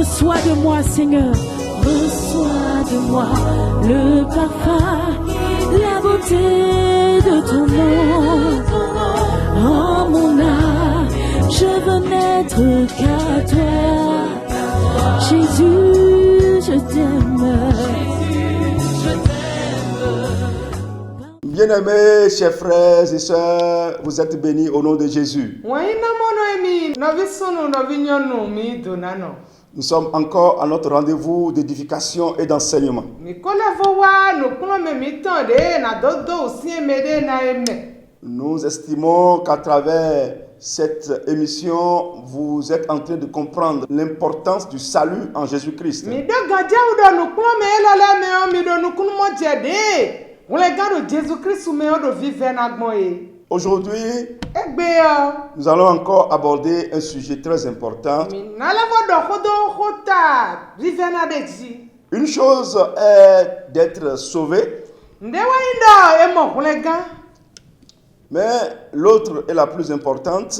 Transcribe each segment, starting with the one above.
Reçois de moi, Seigneur. Reçois de moi le parfum, la beauté de ton nom. En mon âme, je veux n'être qu'à toi. Jésus, je t'aime. Bien-aimés, chers frères et sœurs, vous êtes bénis au nom de Jésus. Nous sommes encore à notre rendez-vous d'édification et d'enseignement. Nous estimons qu'à travers cette émission, vous êtes en train de comprendre l'importance du salut en Jésus-Christ. Aujourd'hui, nous allons encore aborder un sujet très important. Une chose est d'être sauvé, mais l'autre est la plus importante,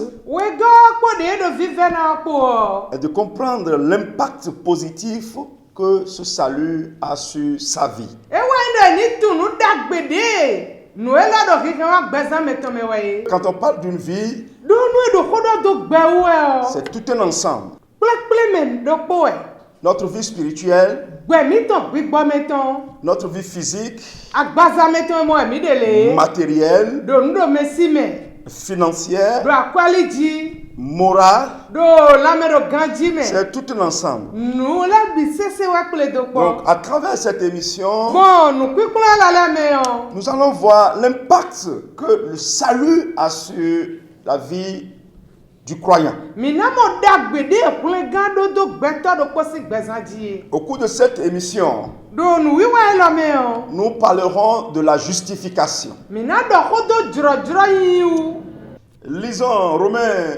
est de comprendre l'impact positif que ce salut a sur sa vie. Quand on parle d'une vie, c'est tout un ensemble. Notre vie spirituelle, notre vie physique, matérielle, financière, morale, c'est tout un ensemble. Donc, à travers cette émission, nous allons voir l'impact que le salut a sur la vie du croyant. Au cours de cette émission, nous parlerons de la justification. Lisons Romains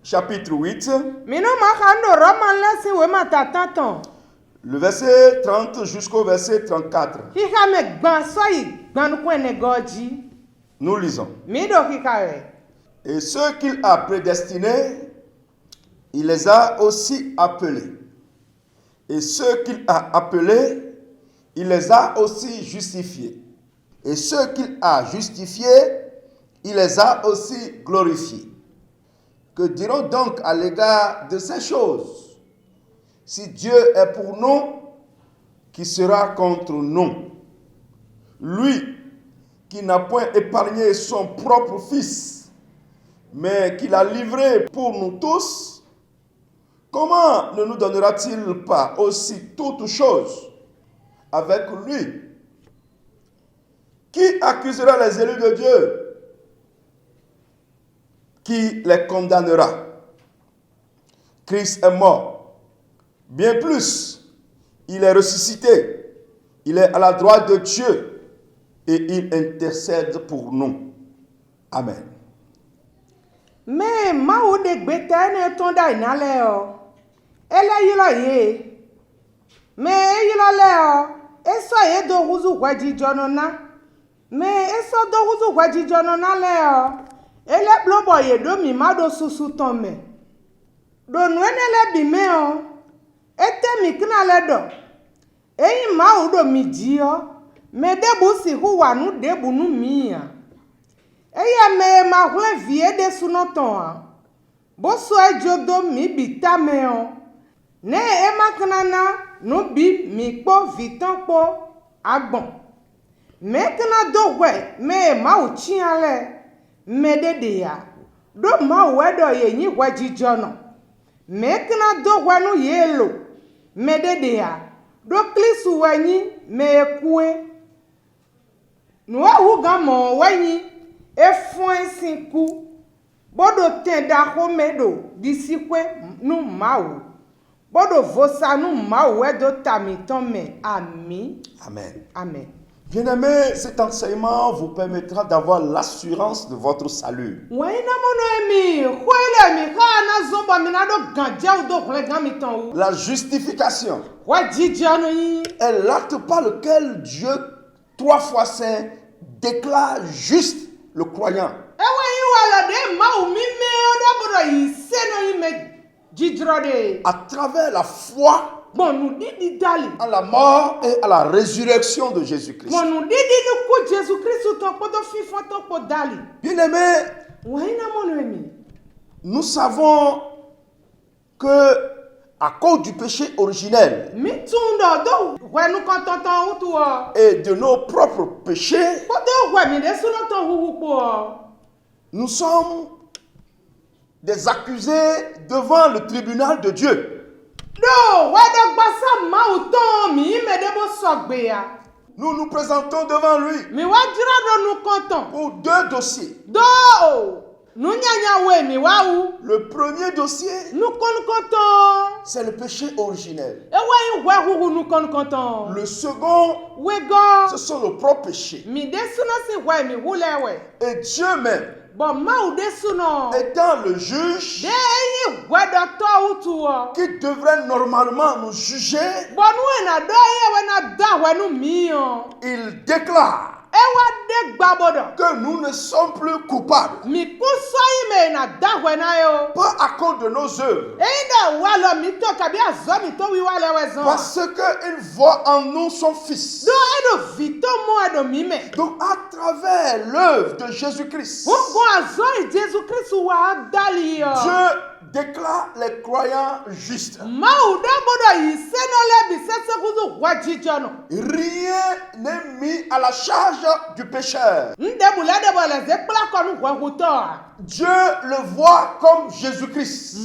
chapitre 8, le verset 30 jusqu'au verset 34. Nous lisons. Et ceux qu'il a prédestinés, il les a aussi appelés. Et ceux qu'il a appelés, il les a aussi justifiés. Et ceux qu'il a justifiés, il les a aussi glorifiés. Que dirons donc à l'égard de ces choses? Si Dieu est pour nous, qui sera contre nous? Lui qui n'a point épargné son propre Fils, mais qui l'a livré pour nous tous, comment ne nous donnera-t-il pas aussi toutes choses avec lui? Qui accusera les élus de Dieu? Qui les condamnera? Christ est mort. Bien plus, il est ressuscité. Il est à la droite de Dieu et il intercède pour nous. Amen. Mais Mao de Betane tonda inaleo. Ele yilo ye. Mais yilo leo. Eso ye do huzu gwaji jonona. Mais eso do huzu gwaji jonona leo. Ele blobo ye do mi mado susu tome. Do nwene le bimeo. Ete mi kina le do. Eyi Mao do mi dio. Me debu si huwa nu debu nu miya. Eye me ma hule vie de sunoton. Boso ejodo mi bita meo. Ne ema kanana no bi mi po vitan po agbon. Me kana dogwe me ma uchi ale. Me dede ya. Do ma wedo ye nyi gwaji jono. Me kana dogwe no yelo. Me dede ya. Do klisu wanyi me ekue. No huga mo wanyi. Efouensinku bodo tenda homedo disikwe nu mau bodo vosa nu mau edo tamitome. Amen. Amen. Amen. Bien-aimés, cet enseignement vous permettra d'avoir l'assurance de votre salut. La justification est l'acte par lequel Dieu, 3 fois saint, déclare juste le croyant. à travers la foi à la mort et à la résurrection de Jésus-Christ. Bien-aimés, nous savons que à cause du péché originel et de nos propres péchés, nous sommes des accusés devant le tribunal de Dieu. Nous nous présentons devant lui pour deux dossiers. Le premier dossier, c'est le péché originel. Le second, ce sont nos propres péchés. Et Dieu même, étant le juge qui devrait normalement nous juger, il déclare que nous ne sommes plus coupables. Pas à cause de nos œuvres. Parce qu'il voit en nous son Fils. Donc à travers l'œuvre de Jésus-Christ, Dieu déclare les croyants justes. Rien n'est mis à la charge du pécheur. Dieu le voit comme Jésus-Christ.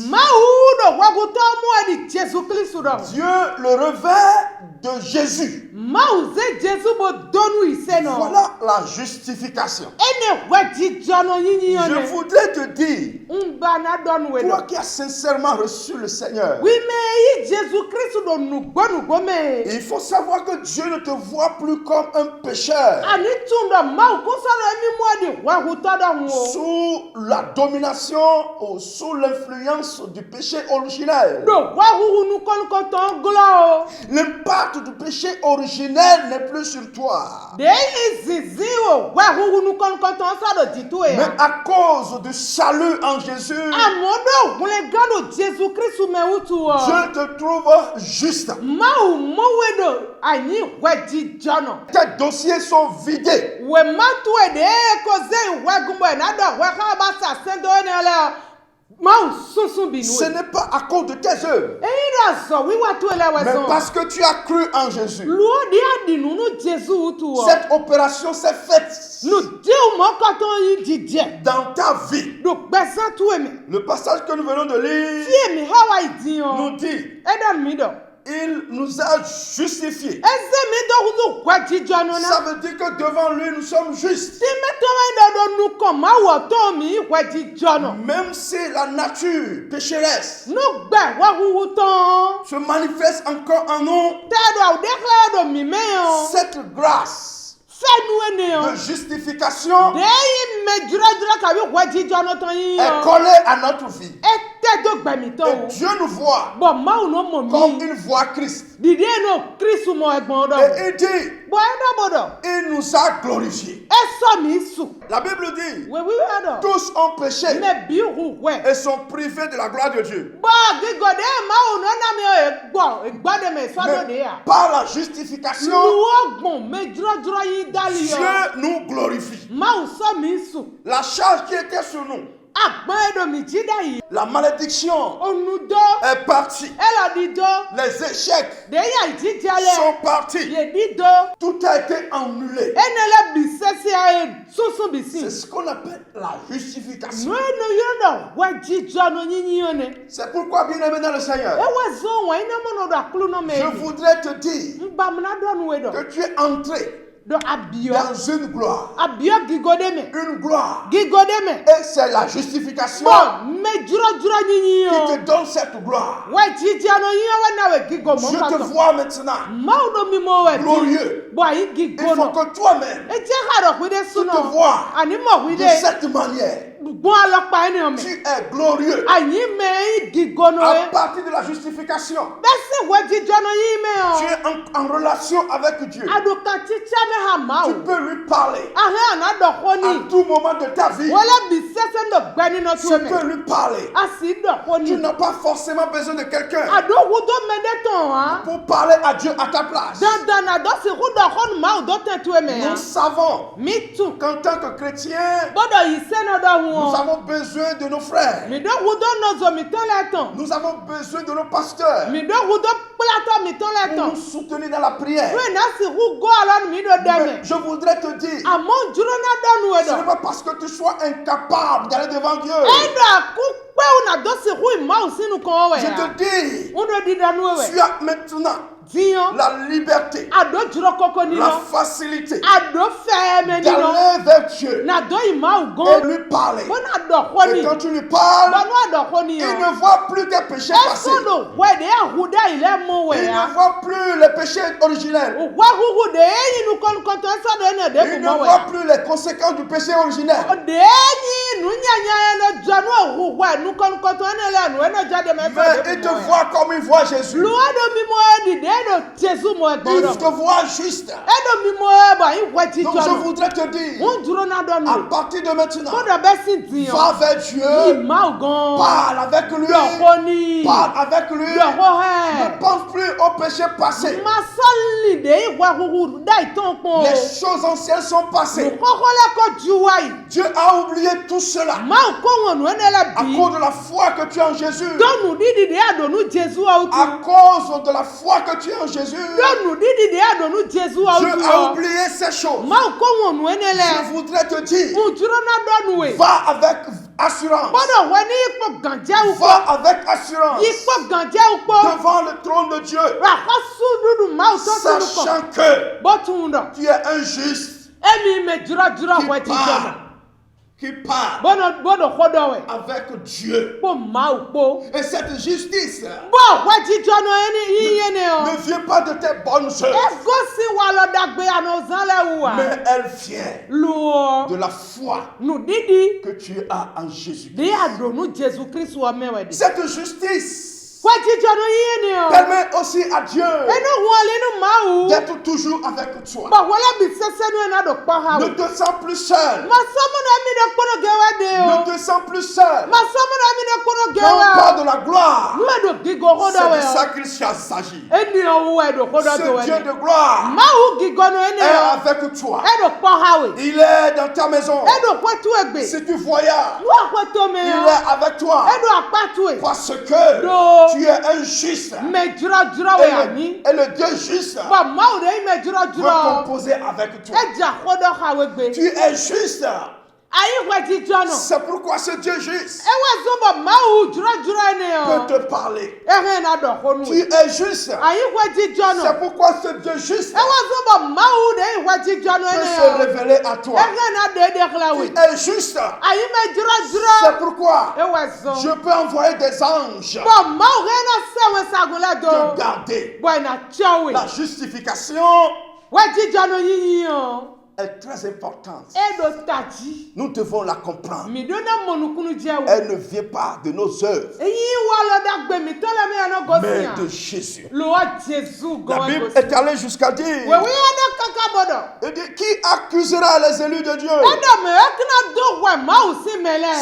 Dieu le revêt de Jésus. Voilà la justification. Je voudrais te dire, toi qui as sincèrement reçu le Seigneur, il faut savoir que Dieu ne te voit plus comme un pécheur sous la domination ou sous l'influence du péché originel. L'impact du péché originel n'est plus sur toi. Mais à cause du salut en Jésus, Dieu te trouve juste. Tes dossiers sont vidés. Ce n'est pas à cause de tes œuvres, mais parce que tu as cru en Jésus. Cette opération s'est faite dans ta vie. Le passage que nous venons de lire nous dit: il nous a justifiés. Ça veut dire que devant lui, nous sommes justes. Même si la nature pécheresse se manifeste encore en nous, cette grâce de justification est collée à notre vie. Et Dieu nous voit comme il voit Christ. Et il dit, il nous a glorifiés. La Bible dit, tous ont péché et sont privés de la gloire de Dieu. Mais par la justification, Dieu nous glorifie. La charge qui était sur nous, la malédiction est partie. Les échecs sont partis. Tout a été annulé. C'est ce qu'on appelle la justification. C'est pourquoi, bien aimé dans le Seigneur, je voudrais te dire que tu es entré dans une gloire. Une gloire. Et c'est la justification qui te donne cette gloire. Je te vois maintenant glorieux. Il faut que toi-même tu te vois de cette manière. Tu es glorieux à partir de la justification. Tu es en relation avec Dieu. Tu peux lui parler à tout moment de ta vie. Tu peux lui parler. Tu n'as pas forcément besoin de quelqu'un pour parler à Dieu à ta place. Nous savons qu'en tant que chrétiens, nous avons besoin de nos frères. Nous avons besoin de nos pasteurs pour nous soutenir dans la prière. Mais je voudrais te dire, ce n'est pas parce que tu sois incapable d'aller devant Dieu. Je te dis, tu as maintenant la liberté, la facilité d'aller vers Dieu et lui parler. Et quand tu lui parles, il ne voit plus tes péchés passés. Il ne voit plus les péchés originels. Il ne voit plus les conséquences du péché originel. Mais il te voit comme il voit Jésus. Il te voit juste. Donc je voudrais te dire, à partir de maintenant, va vers Dieu, parle avec lui, ne pense plus au péché passé. Les choses anciennes sont passées. Dieu a oublié tout cela à cause de la foi que tu as en Jésus. À cause de la foi que tu as en Jésus, Dieu a oublié ces choses. Je voudrais te dire, va avec assurance. Va avec assurance devant le trône de Dieu, sachant que tu es injuste, qui parle avec Dieu. Et cette justice ne vient pas de tes bonnes œuvres, mais elle vient de la foi que tu as en Jésus-Christ. Cette justice permet aussi à Dieu d'être toujours avec toi. Ne te sens plus seul. Ne te sens plus seul. Quand on parle de la gloire, c'est de ça qu'il s'agit. Ce Dieu de gloire est avec toi. Il est dans ta maison. Si tu voyages, il est avec toi. Parce que tu es injuste. Et le Dieu juste veut composer avec toi. Tu es juste. C'est pourquoi ce Dieu juste peut te parler. Tu es juste. C'est pourquoi ce Dieu juste peut se révéler à toi. Tu es juste. C'est pourquoi je peux envoyer des anges te garder. La justification est très importante. Nous devons la comprendre. Elle ne vient pas de nos œuvres, mais de Jésus. La Bible est allée jusqu'à dire, qui accusera les élus de Dieu?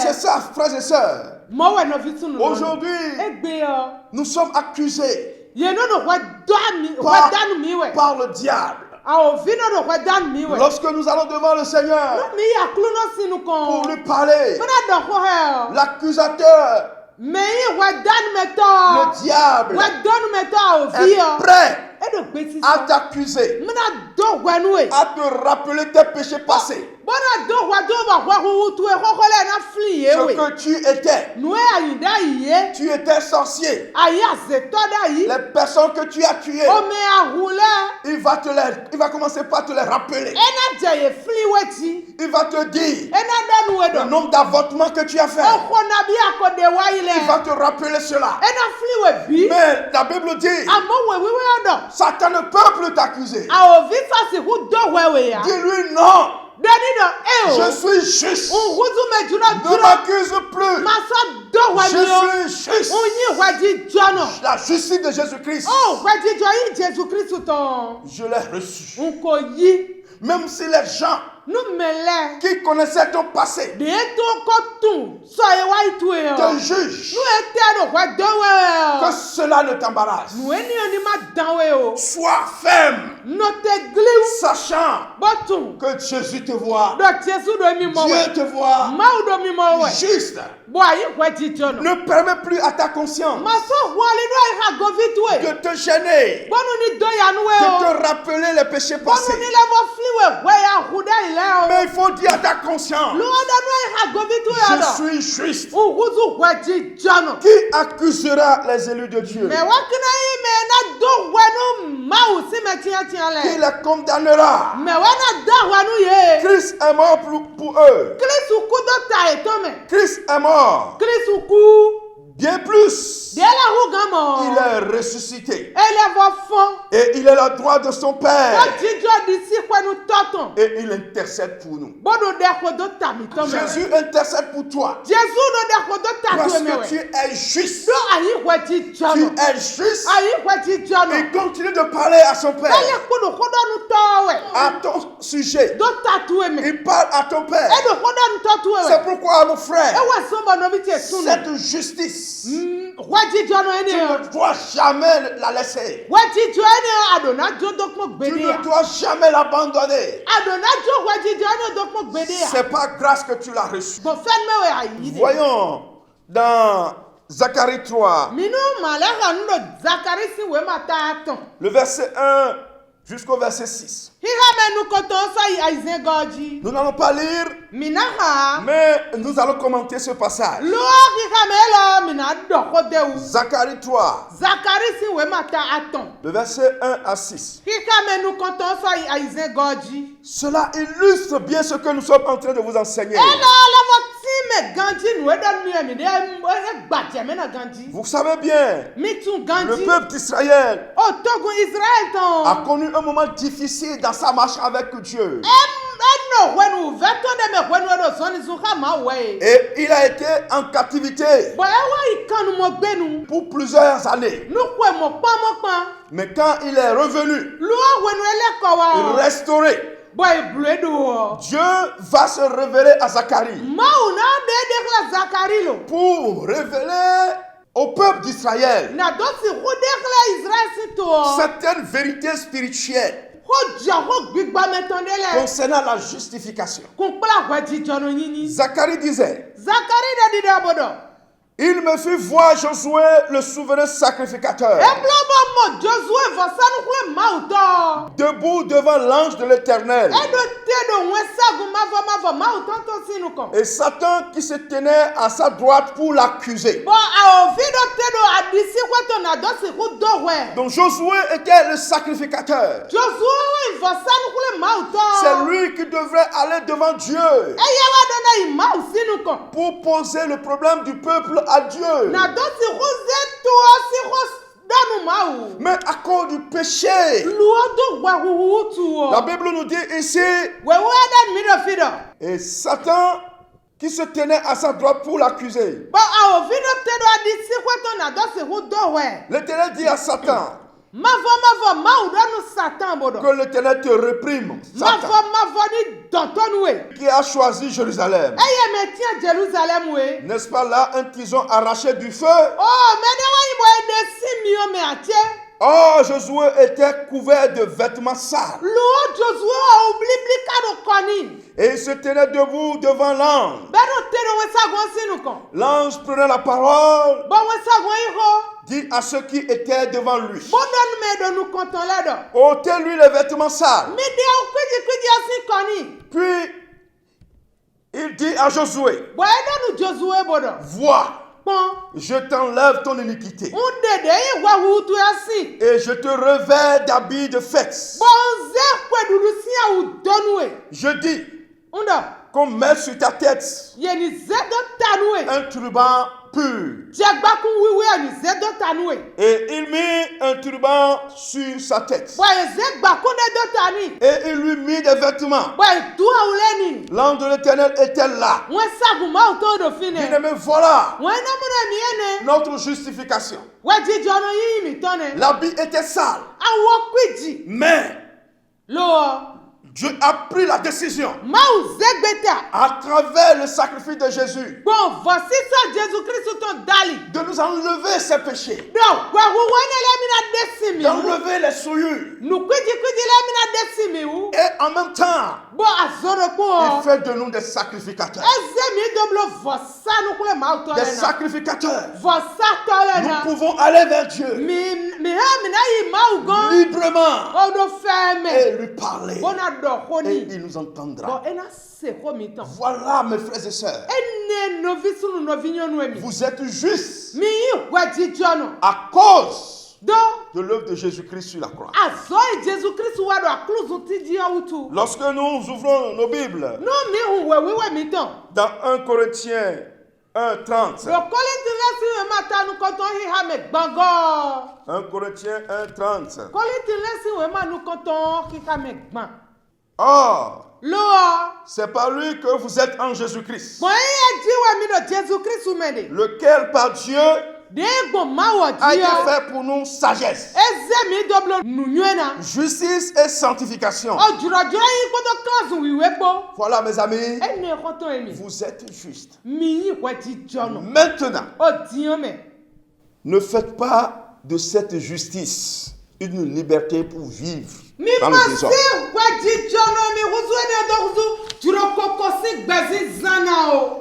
C'est ça, frères et sœurs. Aujourd'hui, nous sommes accusés par le diable. Lorsque nous allons devant le Seigneur pour lui parler, l'accusateur, le diable, est prêt à t'accuser, à te rappeler tes péchés passés, ce que tu étais. Tu étais sorcier. Les personnes que tu as tuées, il va commencer par te les rappeler. Il va te dire le nombre d'avortements que tu as fait. Il va te rappeler cela. Mais la Bible dit, Satan ne peut plus t'accuser. Dis-lui non. Je suis juste. Ne m'accuse plus. Je suis juste. La justice de Jésus-Christ, je l'ai reçue. Même si les gens qui connaissait ton passé, te juge, que cela ne t'embarrasse. Sois ferme, sachant que Jésus te voit, Dieu te voit juste. Ne permets plus à ta conscience de te gêner, de te rappeler les péchés passés. Mais il faut dire à ta conscience, je suis juste. Qui accusera les élus de Dieu? Qui les condamnera? Christ est mort pour eux. Christ est mort. Bien plus, il est ressuscité. Et il est la droite de son Père. Et il intercède pour nous. Jésus intercède pour toi. Parce que tu es juste. Tu es juste. Il continue de parler à son Père. À ton sujet. Il parle à ton Père. C'est pourquoi, mon frère, cette justice, tu ne dois jamais la laisser. Tu ne dois jamais l'abandonner. C'est par grâce que tu l'as reçu. Voyons dans Zacharie 3, le verset 1 jusqu'au verset 6. Nous n'allons pas lire, mais nous allons commenter ce passage. Zacharie 3, le verset 1 à 6. Cela illustre bien ce que nous sommes en train de vous enseigner. Vous savez bien, le peuple d'Israël a connu un moment difficile dans sa marche avec Dieu. Et il a été en captivité pour plusieurs années. Mais quand il est revenu, restauré, Dieu va se révéler à Zacharie pour révéler au peuple d'Israël certaines vérités spirituelles concernant la justification. Zacharie disait, il me fit voir Josué, le souverain sacrificateur, debout devant l'ange de l'Éternel, et Satan qui se tenait à sa droite pour l'accuser. Donc Josué était le sacrificateur. C'est lui qui devrait aller devant Dieu pour poser le problème du peuple à Dieu. Mais à cause du péché, la Bible nous dit ici, et Satan qui se tenait à sa droite pour l'accuser. L'Éternel dit à Satan, que l'Éternel te réprime, Satan, qui a choisi Jérusalem. N'est-ce pas là un tison arraché du feu? Oh, Josué était couvert de vêtements sales. Et il se tenait debout devant l'ange. L'ange prenait la parole, dit à ceux qui étaient devant lui, ôtez-lui les vêtements sales. Puis il dit à Josué, vois, je t'enlève ton iniquité et je te revêts d'habits de fête. Je dis qu'on met sur ta tête un turban pur. Et il mit un turban sur sa tête. Et il lui mit des vêtements. L'ange de l'Éternel était là. Bien-aimé, voilà notre justification. L'habit était sale. Mais Dieu a pris la décision Mau zegbeta. à travers le sacrifice de Jésus Bon, voici ça Jésus Christ ton dali. de nous enlever ces péchés, Donc, wa wane la mina desimi. d'enlever les souillures Nu kwiji la mina desimi ou. et en même temps, Bo azoro il ko. fait de nous des sacrificateurs. Ezemi doblo vossa nu kule mau to Des lena. sacrificateurs. Vossa to Nous lena. pouvons aller vers Dieu Mi ha mina yi mau gon. librement O do feme. et lui parler. Bona do Et honi. il nous entendra. Bon, ena se ko mi tan. Voilà, mes frères et sœurs. Ene novi sunu novi nyonu emi. Vous êtes justes Mi yi waji jono. à cause Do de l'œuvre de Jésus-Christ sur la croix. azoi Jésus Christ wa do akluzu ti di autu. Lorsque nous ouvrons nos Bibles No mi hu we mi tan. dans 1 Corinthiens 1:30, Le Korinthi lesi we mata nu koton hi ha me gbango. 1 Corinthiens 1:30. Korinthi lesi we ma nu koton hi ha me gban. Or, Lo c'est par lui que vous êtes en Jésus-Christ, bon ye di we mi do Jésus Christ mede. lequel par Dieu De gbo ma wo a di été o. fait pour nous sagesse, Eze mi doblo nu nyena. justice et sanctification. O juro yi koto kanzu wi we gbo. Voilà, mes amis, Ene koton emi. vous êtes justes. Mi yi waji jono. Maintenant, O diyan me. ne faites pas de cette justice une liberté pour vivre Mi dans ma le se désordre. waji jono mi huzu ene do huzu. Juro koko si gbezi zana o.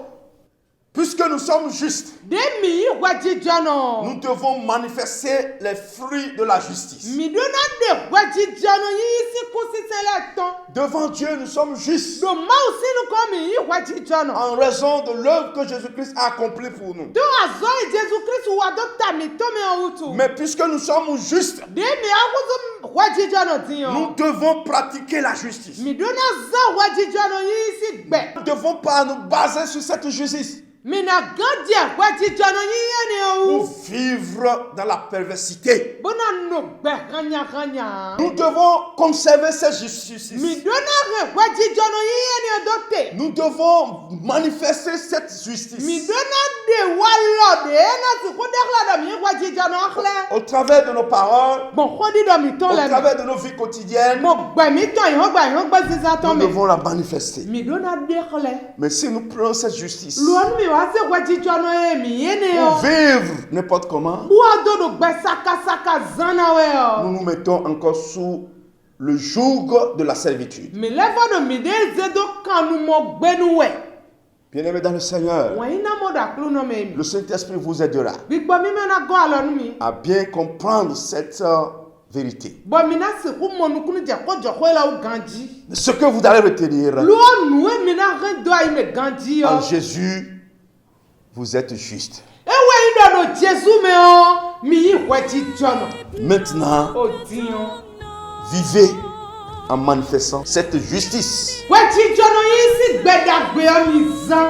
Puisque nous sommes justes, De mi yi waji jono. nous devons manifester les fruits de la justice. Mi do na de waji jono yi si kusi sele ton. Devant Dieu, nous sommes justes Do ma usi nu ko mi yi waji jono. en raison de l'œuvre que Jésus-Christ a accomplie pour nous. Do azoi Jésus Christ wa do ta mi to me o utu. Mais puisque nous sommes justes, De mi a huzu waji jono diyan. nous devons pratiquer la justice. Mi do na za waji jono yi si gbe. Nous ne devons pas nous baser sur cette justice Mi na gandia waji jono yi yene pour o. vivre dans la perversité. Bona no gbe kanya. Nous devons conserver cette justice. Mi do na re waji jono yi yene do te. Nous devons manifester cette justice Mi do na de walo de na si ko dakla do mi waji jono akhle. au travers de nos paroles, Bon khodi do mi ton au le. travers de nos vies quotidiennes. Mo gbe mi ton yi ho gba ziza ton Nous me. devons la manifester. Mi do na de khle. Mais si nous prenons cette justice Luon mi wa se waji jono e mi yene pour o. vivre n'importe comment, Wa do do gbe saka zana we o. nous nous mettons encore sous le joug de la servitude. Mi levo do mi de zedo kanu mo gbenu we. Bien-aimés dans le Seigneur, Wọ́n yín náà mọ̀ dàkúrú náà mẹ́mi. le Saint-Esprit vous aidera Gbígbọ́ mímọ́ náà gọ́ àlọ́nu mi. à bien comprendre cette vérité. Bọ́ mi náà sì kú mọ̀nukúnú jẹ́ kọjọ́ kó la ó ganjí. Ce que vous allez retenir, Lóònù èmi náà rẹ̀ dọ́ àyè mẹ́ ganjí en ọ. Jésus, vous êtes juste. Ewé yín dọ̀dọ̀ Jésù mi ọ, mi yí ìwẹ́ jí jọ̀nà. Maintenant, Ó díyan. vivez en manifestant cette justice. Wẹ́ jí jọ̀nà yín sì gbẹ̀dàgbé ọ mi zan.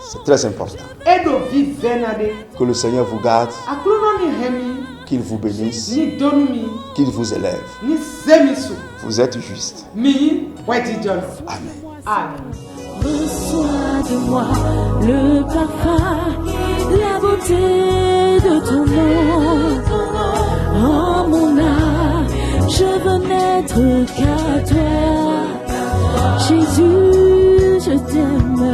C'est très important. Edo vivẹ́ náà dé. Que le Seigneur vous garde, Àkúrú náà ní hẹ́mi, qu'il vous bénisse, ní dọ́nu mi, qu'il vous élève. ní sẹ́mi sùn. Vous êtes juste. Mi yí ìwẹ́ jí jọ̀nà. Amen. Amen. Reçois de moi le parfum, la beauté de ton nom. En mon âme, je veux n'être qu'à toi. Jésus, je t'aime.